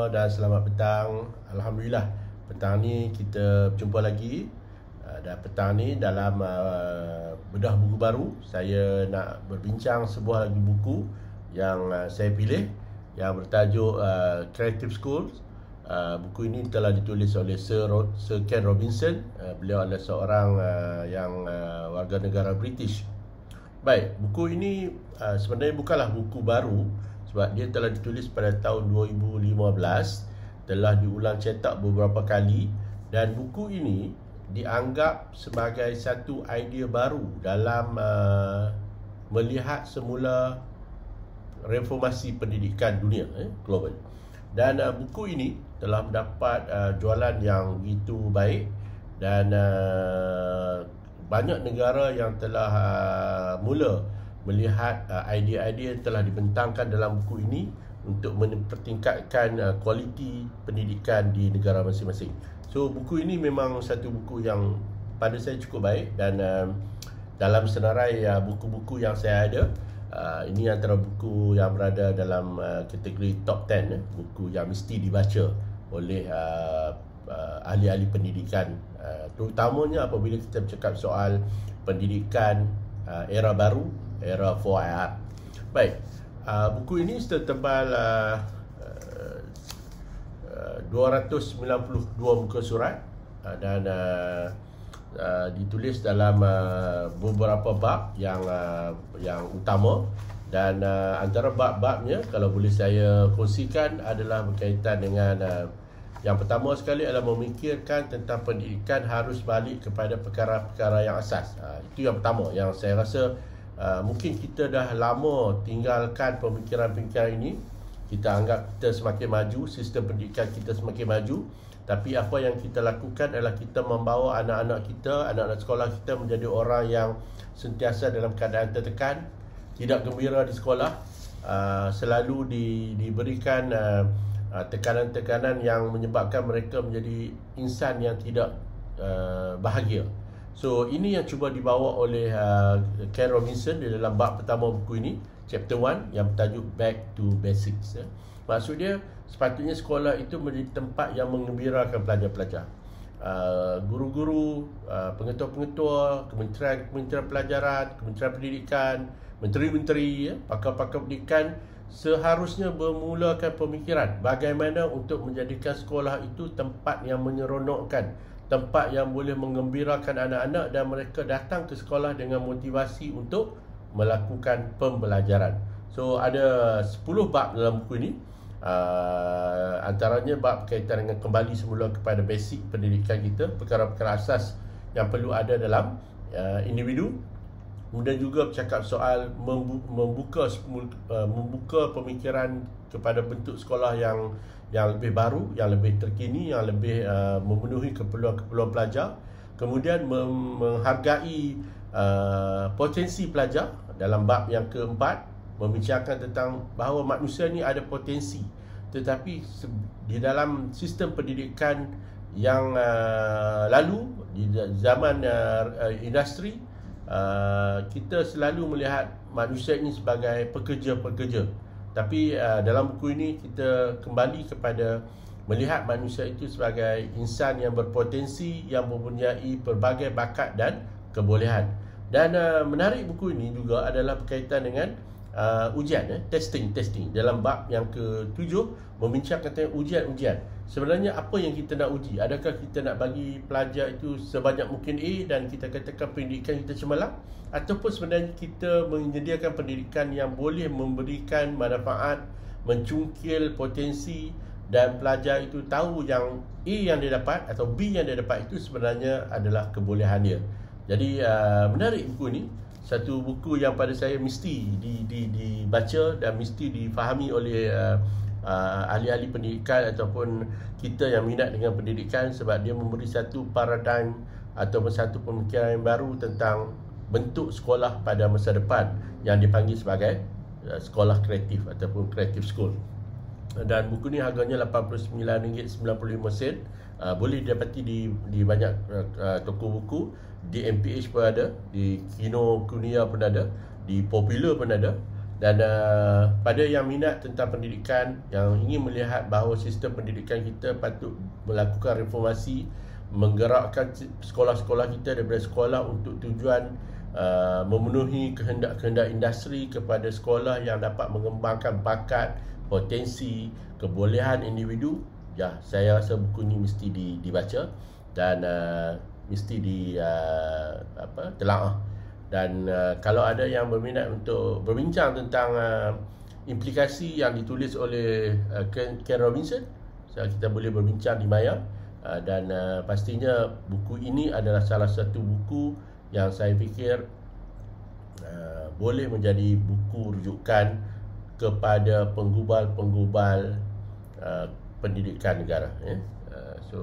dan selamat petang. Alhamdulillah, petang ni kita jumpa lagi. Dan petang ni dalam bedah buku baru, saya nak berbincang sebuah lagi buku yang saya pilih yang bertajuk Creative Schools. Buku ini telah ditulis oleh Sir Ken Robinson. Beliau adalah seorang yang warga negara British. Baik, buku ini sebenarnya bukanlah buku baru sebab dia telah ditulis pada tahun 2015, telah diulang cetak beberapa kali, dan buku ini dianggap sebagai satu idea baru dalam melihat semula reformasi pendidikan dunia global. Dan buku ini telah mendapat jualan yang begitu baik, dan banyak negara yang telah mula melihat idea-idea yang telah dibentangkan dalam buku ini untuk mempertingkatkan kualiti pendidikan di negara masing-masing. So buku ini memang satu buku yang pada saya cukup baik, dan dalam senarai buku-buku yang saya ada, ini antara buku yang berada dalam kategori top 10 buku yang mesti dibaca oleh ahli-ahli pendidikan, terutamanya apabila kita bercakap soal pendidikan era baru, era 4IR. Baik, buku ini setebal 292 muka surat, dan ditulis dalam beberapa bab yang utama, dan antara bab-babnya kalau boleh saya kongsikan adalah berkaitan dengan yang pertama sekali adalah memikirkan tentang pendidikan harus balik kepada perkara-perkara yang asas. Itu yang pertama yang saya rasa mungkin kita dah lama tinggalkan pemikiran-pemikiran ini. Kita anggap kita semakin maju, sistem pendidikan kita semakin maju, tapi apa yang kita lakukan adalah kita membawa anak-anak kita, anak-anak sekolah kita menjadi orang yang sentiasa dalam keadaan tertekan, tidak gembira di sekolah, selalu diberikan tekanan-tekanan yang menyebabkan mereka menjadi insan yang tidak bahagia. So ini yang cuba dibawa oleh Ken Robinson di dalam bab pertama buku ini, chapter 1, yang bertajuk Back to Basics. Maksud dia, sepatutnya sekolah itu menjadi tempat yang menggembirakan pelajar-pelajar. Guru-guru, pengetua-pengetua, kementerian pelajaran, kementerian pendidikan, menteri-menteri, pakar-pakar pendidikan seharusnya bermulakan pemikiran bagaimana untuk menjadikan sekolah itu tempat yang menyeronokkan, tempat yang boleh menggembirakan anak-anak, dan mereka datang ke sekolah dengan motivasi untuk melakukan pembelajaran. So ada 10 bab dalam buku ini. Antaranya bab berkaitan dengan kembali semula kepada basic pendidikan kita, perkara-perkara asas yang perlu ada dalam individu. Kemudian juga bercakap soal membuka pemikiran kepada bentuk sekolah yang lebih baru, yang lebih terkini, yang lebih memenuhi keperluan pelajar. Kemudian menghargai potensi pelajar dalam bab yang keempat, membincangkan tentang bahawa manusia ni ada potensi, tetapi di dalam sistem pendidikan yang lalu, di zaman industri, kita selalu melihat manusia ini sebagai pekerja-pekerja. Tapi dalam buku ini kita kembali kepada melihat manusia itu sebagai insan yang berpotensi, yang mempunyai pelbagai bakat dan kebolehan. Dan menarik buku ini juga adalah berkaitan dengan ujian, testing. Dalam bab yang ke-7 membincangkan tentang ujian. Sebenarnya apa yang kita nak uji? Adakah kita nak bagi pelajar itu sebanyak mungkin A dan kita katakan pendidikan kita cemerlang, ataupun sebenarnya kita menyediakan pendidikan yang boleh memberikan manfaat, mencungkil potensi, dan pelajar itu tahu yang A yang dia dapat atau B yang dia dapat itu sebenarnya adalah kebolehan dia. Jadi menarik buku ini. Satu buku yang pada saya mesti dibaca dan mesti difahami oleh ahli-ahli pendidikan ataupun kita yang minat dengan pendidikan, sebab dia memberi satu paradigm ataupun satu pemikiran yang baru tentang bentuk sekolah pada masa depan yang dipanggil sebagai sekolah kreatif ataupun creative school. Dan buku ni harganya RM89.95. Boleh didapati di banyak toko buku. Di MPH pun ada, di Kinokuniya pun ada, di Popular pun ada. Dan pada yang minat tentang pendidikan, yang ingin melihat bahawa sistem pendidikan kita patut melakukan reformasi, menggerakkan sekolah-sekolah kita daripada sekolah untuk tujuan memenuhi kehendak-kehendak industri kepada sekolah yang dapat mengembangkan bakat, potensi, kebolehan individu, ya, saya rasa buku ni mesti dibaca dan mesti telaah. Dan kalau ada yang berminat untuk berbincang tentang implikasi yang ditulis oleh Ken Robinson, kita boleh berbincang di Maya. Dan pastinya buku ini adalah salah satu buku yang saya fikir boleh menjadi buku rujukan kepada penggubal-penggubal pendidikan negara. So